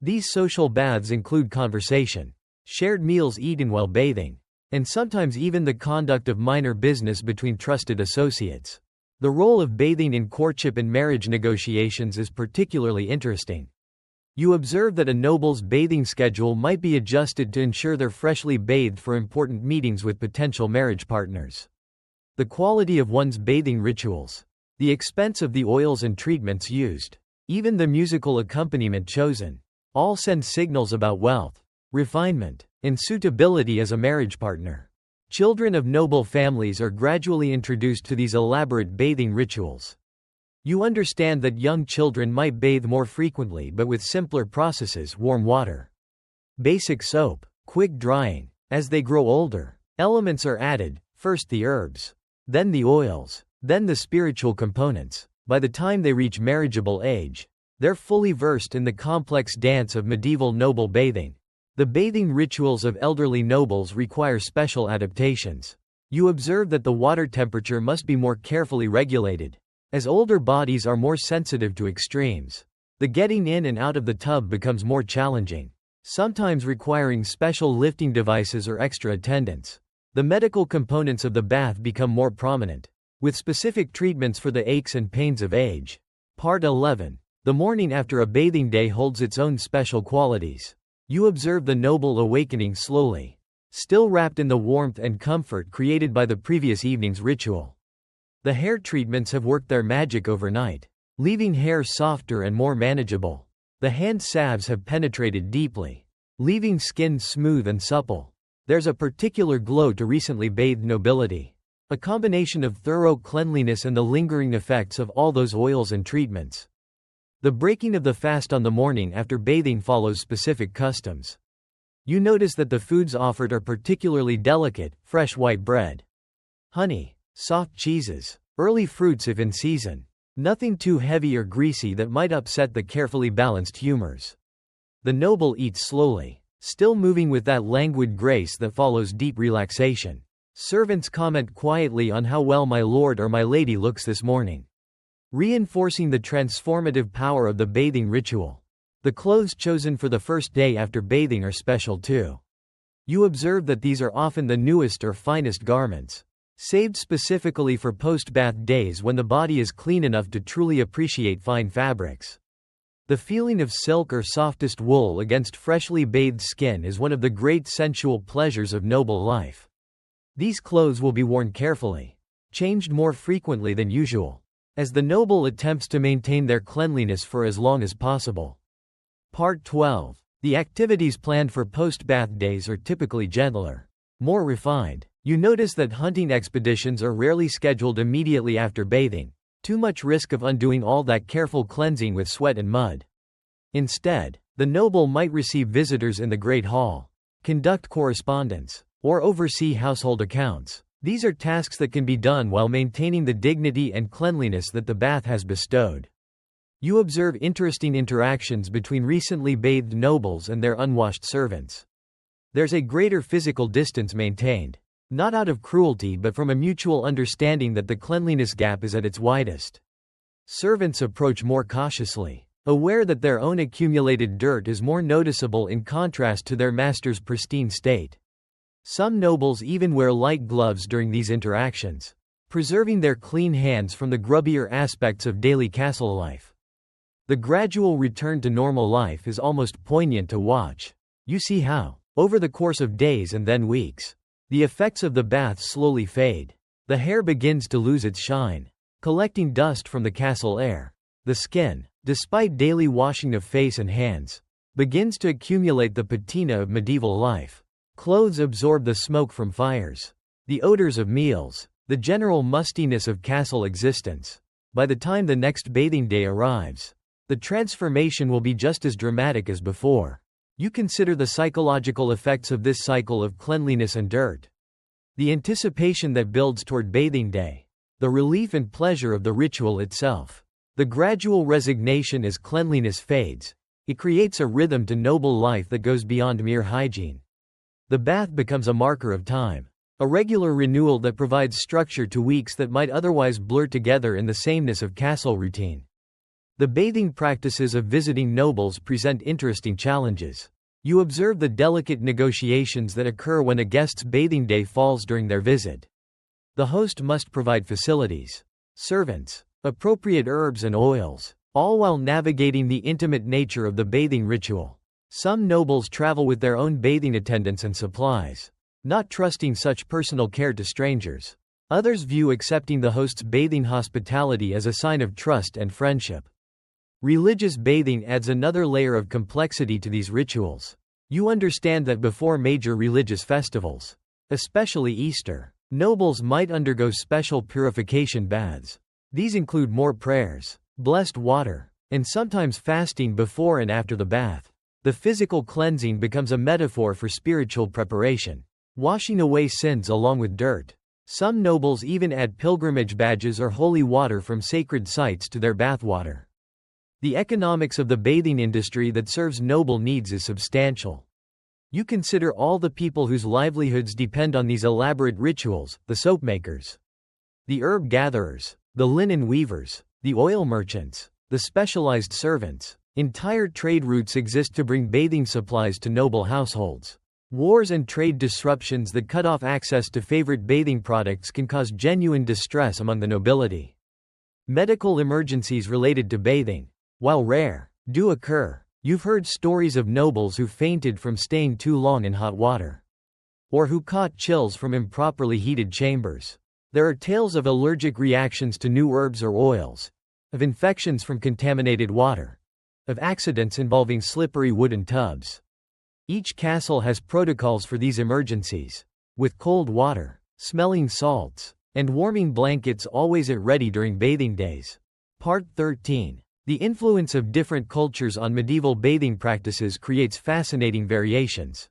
These social baths include conversation, shared meals eaten while bathing, and sometimes even the conduct of minor business between trusted associates. The role of bathing in courtship and marriage negotiations is particularly interesting. You observe that a noble's bathing schedule might be adjusted to ensure they're freshly bathed for important meetings with potential marriage partners. The quality of one's bathing rituals, the expense of the oils and treatments used, even the musical accompaniment chosen, all send signals about wealth, refinement, and suitability as a marriage partner. Children of noble families are gradually introduced to these elaborate bathing rituals. You understand that young children might bathe more frequently but with simpler processes: warm water, basic soap, quick drying. As they grow older, elements are added, first the herbs, then the oils, then the spiritual components. By the time they reach marriageable age, they're fully versed in the complex dance of medieval noble bathing. The bathing rituals of elderly nobles require special adaptations. You observe that the water temperature must be more carefully regulated, as older bodies are more sensitive to extremes. The getting in and out of the tub becomes more challenging, sometimes requiring special lifting devices or extra attendants. The medical components of the bath become more prominent, with specific treatments for the aches and pains of age. Part 11. The morning after a bathing day holds its own special qualities. You observe the noble awakening slowly, still wrapped in the warmth and comfort created by the previous evening's ritual. The hair treatments have worked their magic overnight, leaving hair softer and more manageable. The hand salves have penetrated deeply, leaving skin smooth and supple. There's a particular glow to recently bathed nobility, a combination of thorough cleanliness and the lingering effects of all those oils and treatments. The breaking of the fast on the morning after bathing follows specific customs. You notice that the foods offered are particularly delicate: fresh white bread, honey, soft cheeses, early fruits if in season. Nothing too heavy or greasy that might upset the carefully balanced humors. The noble eats slowly, still moving with that languid grace that follows deep relaxation. Servants comment quietly on how well my lord or my lady looks this morning, reinforcing the transformative power of the bathing ritual. The clothes chosen for the first day after bathing are special too. You observe that these are often the newest or finest garments, saved specifically for post-bath days when the body is clean enough to truly appreciate fine fabrics. The feeling of silk or softest wool against freshly bathed skin is one of the great sensual pleasures of noble life. These clothes will be worn carefully, changed more frequently than usual, as the noble attempts to maintain their cleanliness for as long as possible. Part 12. The activities planned for post-bath days are typically gentler, more refined. You notice that hunting expeditions are rarely scheduled immediately after bathing, too much risk of undoing all that careful cleansing with sweat and mud. Instead, the noble might receive visitors in the Great Hall, conduct correspondence, or oversee household accounts. These are tasks that can be done while maintaining the dignity and cleanliness that the bath has bestowed. You observe interesting interactions between recently bathed nobles and their unwashed servants. There's a greater physical distance maintained, not out of cruelty but from a mutual understanding that the cleanliness gap is at its widest. Servants approach more cautiously, aware that their own accumulated dirt is more noticeable in contrast to their master's pristine state. Some nobles even wear light gloves during these interactions, preserving their clean hands from the grubbier aspects of daily castle life. The gradual return to normal life is almost poignant to watch. You see how, over the course of days and then weeks, the effects of the bath slowly fade. The hair begins to lose its shine, collecting dust from the castle air. The skin, despite daily washing of face and hands, begins to accumulate the patina of medieval life. Clothes absorb the smoke from fires, the odors of meals, the general mustiness of castle existence. By the time the next bathing day arrives, the transformation will be just as dramatic as before. You consider the psychological effects of this cycle of cleanliness and dirt. The anticipation that builds toward bathing day, the relief and pleasure of the ritual itself, the gradual resignation as cleanliness fades, It creates a rhythm to noble life that goes beyond mere hygiene. The bath becomes a marker of time, a regular renewal that provides structure to weeks that might otherwise blur together in the sameness of castle routine. The bathing practices of visiting nobles present interesting challenges. You observe the delicate negotiations that occur when a guest's bathing day falls during their visit. The host must provide facilities, servants, appropriate herbs and oils, all while navigating the intimate nature of the bathing ritual. Some nobles travel with their own bathing attendants and supplies, not trusting such personal care to strangers. Others view accepting the host's bathing hospitality as a sign of trust and friendship. Religious bathing adds another layer of complexity to these rituals. You understand that before major religious festivals, especially Easter, nobles might undergo special purification baths. These include more prayers, blessed water, and sometimes fasting before and after the bath. The physical cleansing becomes a metaphor for spiritual preparation, washing away sins along with dirt. Some nobles even add pilgrimage badges or holy water from sacred sites to their bathwater. The economics of the bathing industry that serves noble needs is substantial. You consider all the people whose livelihoods depend on these elaborate rituals: the soap makers, the herb gatherers, the linen weavers, the oil merchants, the specialized servants. Entire trade routes exist to bring bathing supplies to noble households. Wars and trade disruptions that cut off access to favorite bathing products can cause genuine distress among the nobility. Medical emergencies related to bathing, while rare, do occur. You've heard stories of nobles who fainted from staying too long in hot water, or who caught chills from improperly heated chambers. There are tales of allergic reactions to new herbs or oils, of infections from contaminated water, of accidents involving slippery wooden tubs. Each castle has protocols for these emergencies, with cold water, smelling salts, and warming blankets always at ready during bathing days. Part 13. The influence of different cultures on medieval bathing practices creates fascinating variations.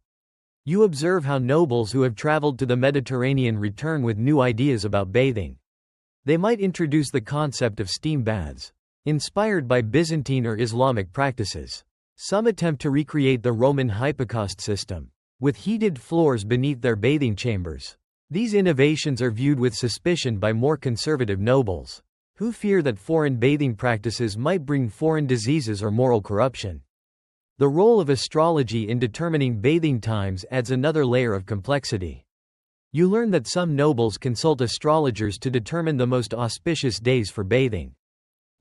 You observe how nobles who have traveled to the Mediterranean return with new ideas about bathing. They might introduce the concept of steam baths, inspired by Byzantine or Islamic practices. Some attempt to recreate the Roman hypocaust system, with heated floors beneath their bathing chambers. These innovations are viewed with suspicion by more conservative nobles, who fear that foreign bathing practices might bring foreign diseases or moral corruption. The role of astrology in determining bathing times adds another layer of complexity. You learn that some nobles consult astrologers to determine the most auspicious days for bathing.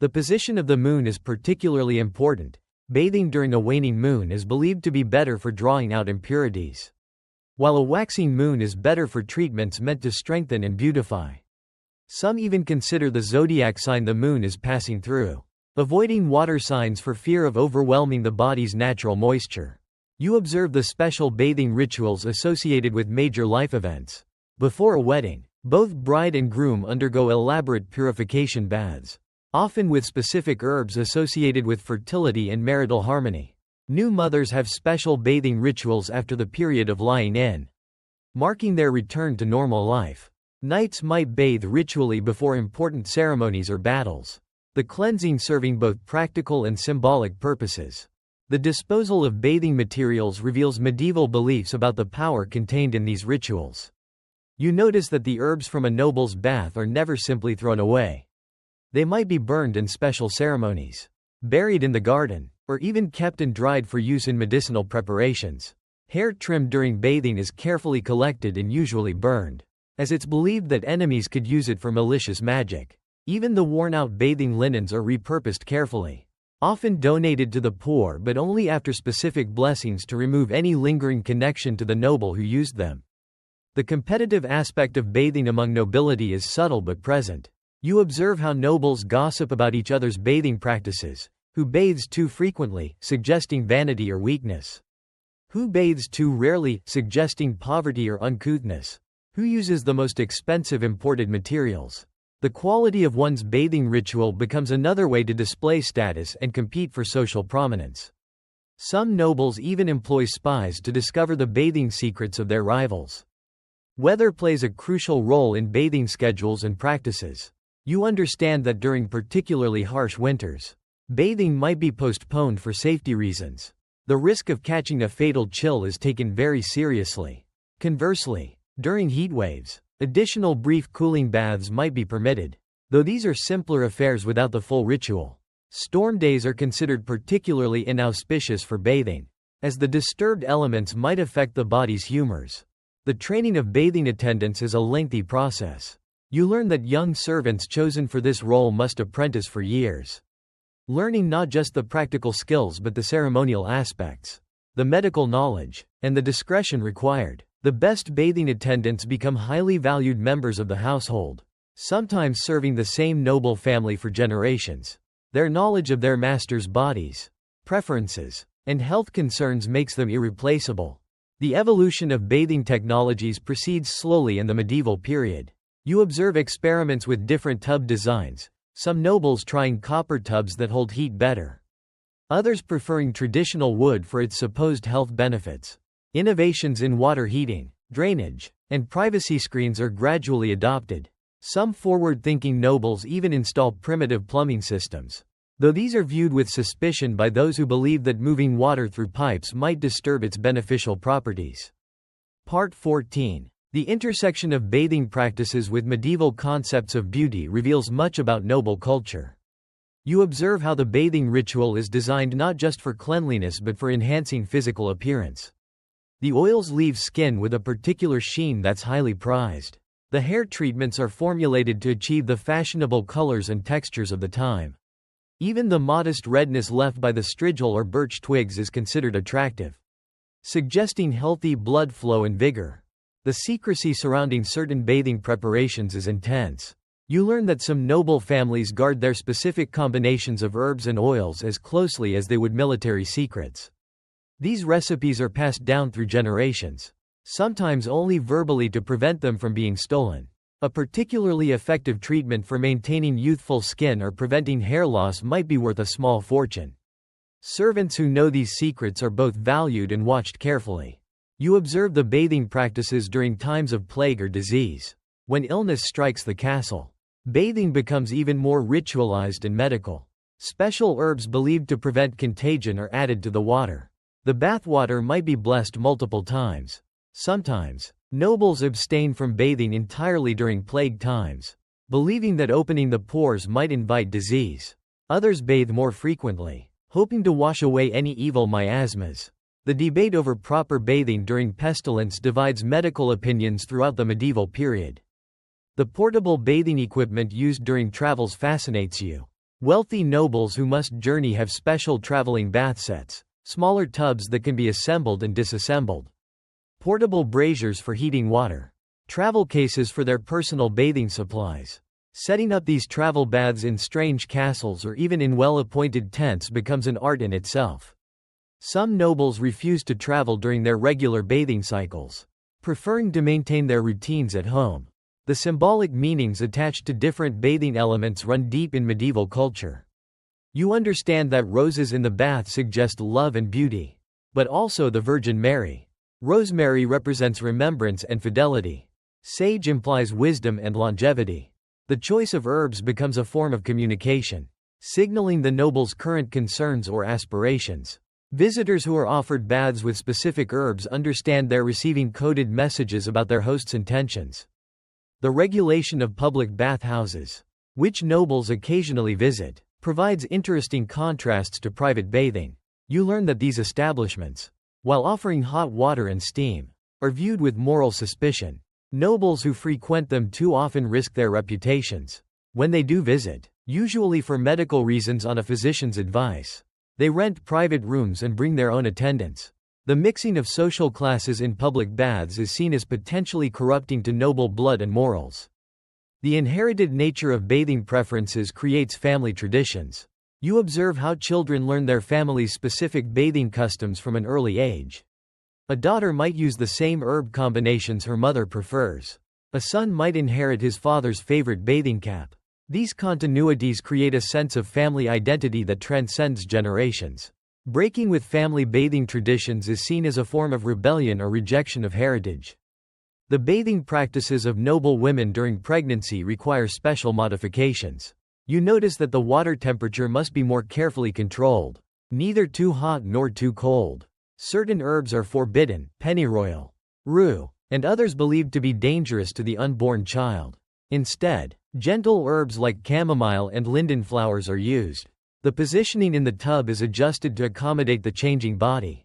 The position of the moon is particularly important. Bathing during a waning moon is believed to be better for drawing out impurities, while a waxing moon is better for treatments meant to strengthen and beautify. Some even consider the zodiac sign the moon is passing through, avoiding water signs for fear of overwhelming the body's natural moisture. You observe the special bathing rituals associated with major life events. Before a wedding, both bride and groom undergo elaborate purification baths, often with specific herbs associated with fertility and marital harmony. New mothers have special bathing rituals after the period of lying in, marking their return to normal life. Knights might bathe ritually before important ceremonies or battles, the cleansing serving both practical and symbolic purposes. The disposal of bathing materials reveals medieval beliefs about the power contained in these rituals. You notice that the herbs from a noble's bath are never simply thrown away. They might be burned in special ceremonies, buried in the garden, or even kept and dried for use in medicinal preparations. Hair trimmed during bathing is carefully collected and usually burned, as it's believed that enemies could use it for malicious magic. Even the worn-out bathing linens are repurposed carefully, often donated to the poor but only after specific blessings to remove any lingering connection to the noble who used them. The competitive aspect of bathing among nobility is subtle but present. You observe how nobles gossip about each other's bathing practices. Who bathes too frequently, suggesting vanity or weakness? Who bathes too rarely, suggesting poverty or uncouthness? Who uses the most expensive imported materials? The quality of one's bathing ritual becomes another way to display status and compete for social prominence. Some nobles even employ spies to discover the bathing secrets of their rivals. Weather plays a crucial role in bathing schedules and practices. You understand that during particularly harsh winters, Bathing might be postponed for safety reasons. The risk of catching a fatal chill is taken very seriously. Conversely, during heat waves, additional brief cooling baths might be permitted, though these are simpler affairs without the full ritual. Storm days are considered particularly inauspicious for bathing, as the disturbed elements might affect the body's humors. The training of bathing attendants is a lengthy process. You learn that young servants chosen for this role must apprentice for years, learning not just the practical skills but the ceremonial aspects, the medical knowledge, and the discretion required. The best bathing attendants become highly valued members of the household, sometimes serving the same noble family for generations. Their knowledge of their masters' bodies, preferences, and health concerns makes them irreplaceable. The evolution of bathing technologies proceeds slowly in the medieval period. You observe experiments with different tub designs, some nobles trying copper tubs that hold heat better, others preferring traditional wood for its supposed health benefits. Innovations in water heating, drainage, and privacy screens are gradually adopted. Some forward-thinking nobles even install primitive plumbing systems, though these are viewed with suspicion by those who believe that moving water through pipes might disturb its beneficial properties. Part 14. The intersection of bathing practices with medieval concepts of beauty reveals much about noble culture. You observe how the bathing ritual is designed not just for cleanliness but for enhancing physical appearance. The oils leave skin with a particular sheen that's highly prized. The hair treatments are formulated to achieve the fashionable colors and textures of the time. Even the modest redness left by the strigil or birch twigs is considered attractive, suggesting healthy blood flow and vigor. The secrecy surrounding certain bathing preparations is intense. You learn that some noble families guard their specific combinations of herbs and oils as closely as they would military secrets. These recipes are passed down through generations, sometimes only verbally to prevent them from being stolen. A particularly effective treatment for maintaining youthful skin or preventing hair loss might be worth a small fortune. Servants who know these secrets are both valued and watched carefully. You observe the bathing practices during times of plague or disease. When illness strikes the castle, bathing becomes even more ritualized and medical. Special herbs believed to prevent contagion are added to the water. The bathwater might be blessed multiple times. Sometimes, nobles abstain from bathing entirely during plague times, believing that opening the pores might invite disease. Others bathe more frequently, hoping to wash away any evil miasmas. The debate over proper bathing during pestilence divides medical opinions throughout the medieval period. The portable bathing equipment used during travels fascinates you. Wealthy nobles who must journey have special traveling bath sets, smaller tubs that can be assembled and disassembled, portable braziers for heating water, travel cases for their personal bathing supplies. Setting up these travel baths in strange castles or even in well-appointed tents becomes an art in itself. Some nobles refuse to travel during their regular bathing cycles, preferring to maintain their routines at home. The symbolic meanings attached to different bathing elements run deep in medieval culture. You understand that roses in the bath suggest love and beauty, but also the Virgin Mary. Rosemary represents remembrance and fidelity. Sage implies wisdom and longevity. The choice of herbs becomes a form of communication, signaling the noble's current concerns or aspirations. Visitors who are offered baths with specific herbs understand they're receiving coded messages about their host's intentions. The regulation of public bathhouses, which nobles occasionally visit, provides interesting contrasts to private bathing. You learn that these establishments, while offering hot water and steam, are viewed with moral suspicion. Nobles who frequent them too often risk their reputations. When they do visit, usually for medical reasons on a physician's advice, they rent private rooms and bring their own attendants. The mixing of social classes in public baths is seen as potentially corrupting to noble blood and morals. The inherited nature of bathing preferences creates family traditions. You observe how children learn their family's specific bathing customs from an early age. A daughter might use the same herb combinations her mother prefers. A son might inherit his father's favorite bathing cap. These continuities create a sense of family identity that transcends generations. Breaking with family bathing traditions is seen as a form of rebellion or rejection of heritage. The bathing practices of noble women during pregnancy require special modifications. You notice that the water temperature must be more carefully controlled. Neither too hot nor too cold. Certain herbs are forbidden, pennyroyal, rue, and others believed to be dangerous to the unborn child. Instead, gentle herbs like chamomile and linden flowers are used. The positioning in the tub is adjusted to accommodate the changing body.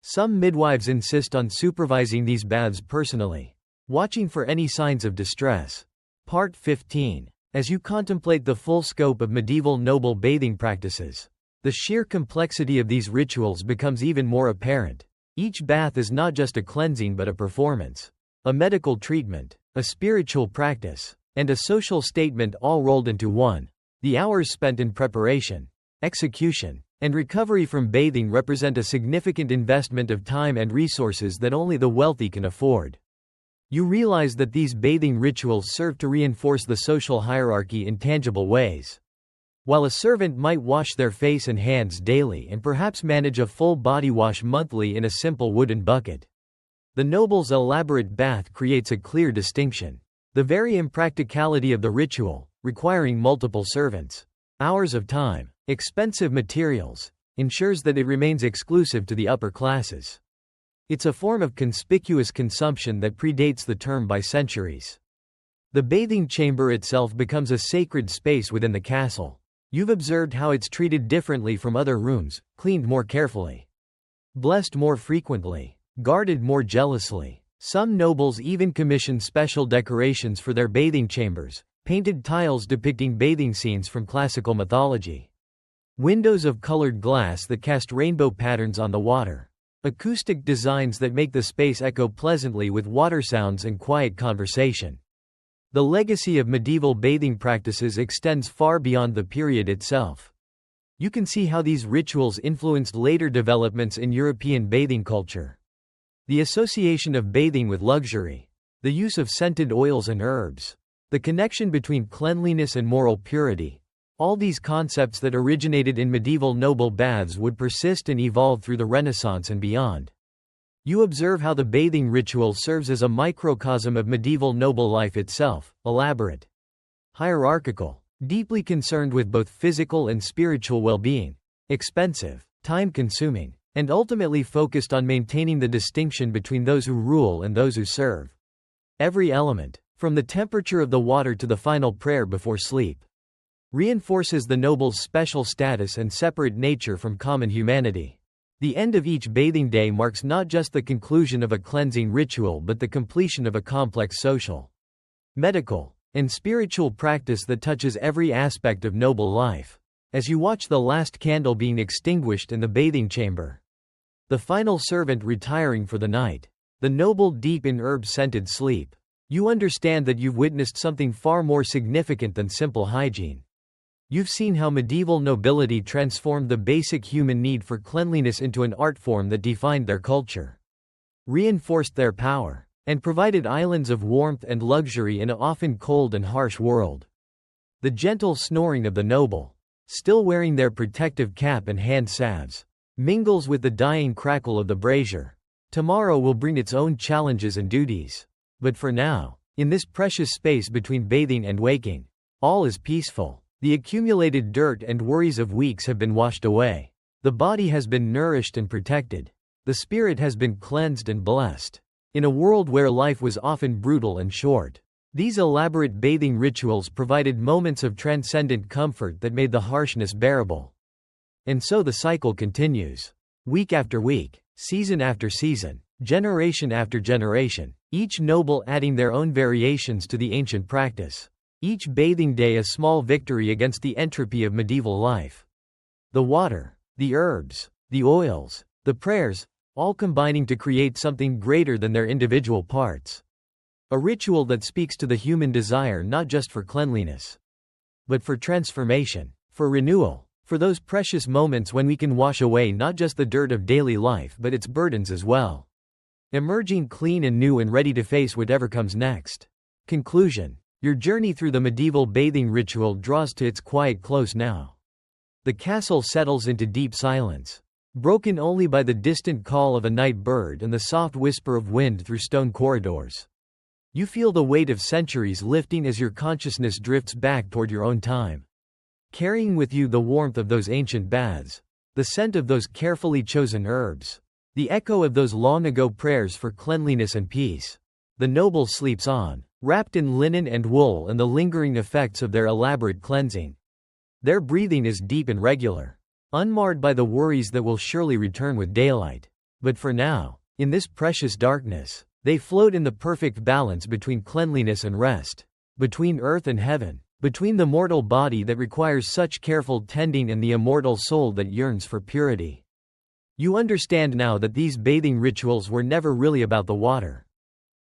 Some midwives insist on supervising these baths personally, watching for any signs of distress. Part 15. As you contemplate the full scope of medieval noble bathing practices, the sheer complexity of these rituals becomes even more apparent. Each bath is not just a cleansing but a performance, a medical treatment, a spiritual practice, and a social statement all rolled into one. The hours spent in preparation, execution, and recovery from bathing represent a significant investment of time and resources that only the wealthy can afford. You realize that these bathing rituals serve to reinforce the social hierarchy in tangible ways. While a servant might wash their face and hands daily and perhaps manage a full body wash monthly in a simple wooden bucket, the noble's elaborate bath creates a clear distinction. The very impracticality of the ritual, requiring multiple servants, hours of time, expensive materials, ensures that it remains exclusive to the upper classes. It's a form of conspicuous consumption that predates the term by centuries. The bathing chamber itself becomes a sacred space within the castle. You've observed how it's treated differently from other rooms, cleaned more carefully, blessed more frequently, guarded more jealously. Some nobles even commission special decorations for their bathing chambers, painted tiles depicting bathing scenes from classical mythology, windows of colored glass that cast rainbow patterns on the water, acoustic designs that make the space echo pleasantly with water sounds and quiet conversation. The legacy of medieval bathing practices extends far beyond the period itself. You can see how these rituals influenced later developments in European bathing culture. The association of bathing with luxury, the use of scented oils and herbs, the connection between cleanliness and moral purity, all these concepts that originated in medieval noble baths would persist and evolve through the Renaissance and beyond. You observe how the bathing ritual serves as a microcosm of medieval noble life itself, elaborate, hierarchical, deeply concerned with both physical and spiritual well-being, expensive, time-consuming, and ultimately focused on maintaining the distinction between those who rule and those who serve. Every element, from the temperature of the water to the final prayer before sleep, reinforces the noble's special status and separate nature from common humanity. The end of each bathing day marks not just the conclusion of a cleansing ritual but the completion of a complex social, medical, and spiritual practice that touches every aspect of noble life. As you watch the last candle being extinguished in the bathing chamber, the final servant retiring for the night, the noble deep in herb-scented sleep, you understand that you've witnessed something far more significant than simple hygiene. You've seen how medieval nobility transformed the basic human need for cleanliness into an art form that defined their culture, reinforced their power, and provided islands of warmth and luxury in an often cold and harsh world. The gentle snoring of the noble, still wearing their protective cap and hand salves, mingles with the dying crackle of the brazier. Tomorrow will bring its own challenges and duties. But for now, in this precious space between bathing and waking, all is peaceful. The accumulated dirt and worries of weeks have been washed away. The body has been nourished and protected. The spirit has been cleansed and blessed. In a world where life was often brutal and short, these elaborate bathing rituals provided moments of transcendent comfort that made the harshness bearable. And so the cycle continues. Week after week, season after season, generation after generation, each noble adding their own variations to the ancient practice. Each bathing day a small victory against the entropy of medieval life. The water, the herbs, the oils, the prayers, all combining to create something greater than their individual parts. A ritual that speaks to the human desire not just for cleanliness, but for transformation, for renewal, for those precious moments when we can wash away not just the dirt of daily life but its burdens as well, emerging clean and new and ready to face whatever comes next. Conclusion. Your journey through the medieval bathing ritual draws to its quiet close now. The castle settles into deep silence, broken only by the distant call of a night bird and the soft whisper of wind through stone corridors. You feel the weight of centuries lifting as your consciousness drifts back toward your own time. carrying with you the warmth of those ancient baths, the scent of those carefully chosen herbs, the echo of those long-ago prayers for cleanliness and peace. The noble sleeps on, wrapped in linen and wool and the lingering effects of their elaborate cleansing. Their breathing is deep and regular, unmarred by the worries that will surely return with daylight. But for now, in this precious darkness, they float in the perfect balance between cleanliness and rest, between earth and heaven, between the mortal body that requires such careful tending and the immortal soul that yearns for purity. You understand now that these bathing rituals were never really about the water.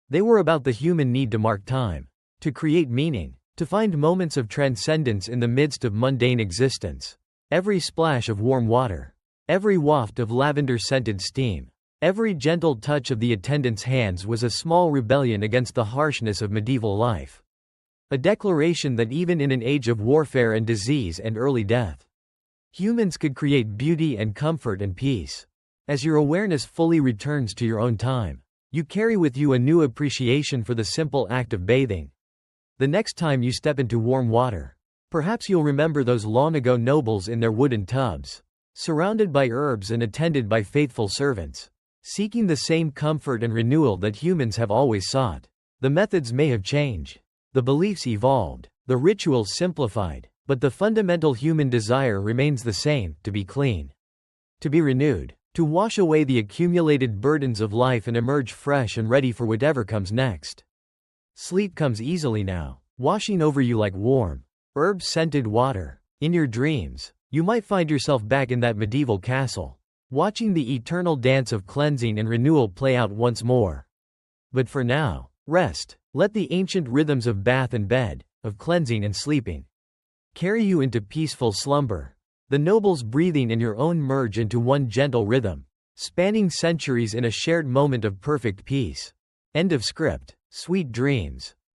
They were about the human need to mark time, to create meaning, to find moments of transcendence in the midst of mundane existence. Every splash of warm water, every waft of lavender-scented steam, every gentle touch of the attendant's hands was a small rebellion against the harshness of medieval life. A declaration that even in an age of warfare and disease and early death, humans could create beauty and comfort and peace. As your awareness fully returns to your own time, you carry with you a new appreciation for the simple act of bathing. The next time you step into warm water, perhaps you'll remember those long-ago nobles in their wooden tubs, surrounded by herbs and attended by faithful servants, seeking the same comfort and renewal that humans have always sought. The methods may have changed, the beliefs evolved, the rituals simplified, but the fundamental human desire remains the same: to be clean, to be renewed, to wash away the accumulated burdens of life and emerge fresh and ready for whatever comes next. Sleep comes easily now, washing over you like warm, herb-scented water. In your dreams, you might find yourself back in that medieval castle, watching the eternal dance of cleansing and renewal play out once more. But for now, rest. Let the ancient rhythms of bath and bed, of cleansing and sleeping, carry you into peaceful slumber. The nobles breathing and your own merge into one gentle rhythm, spanning centuries in a shared moment of perfect peace. End of script. Sweet dreams.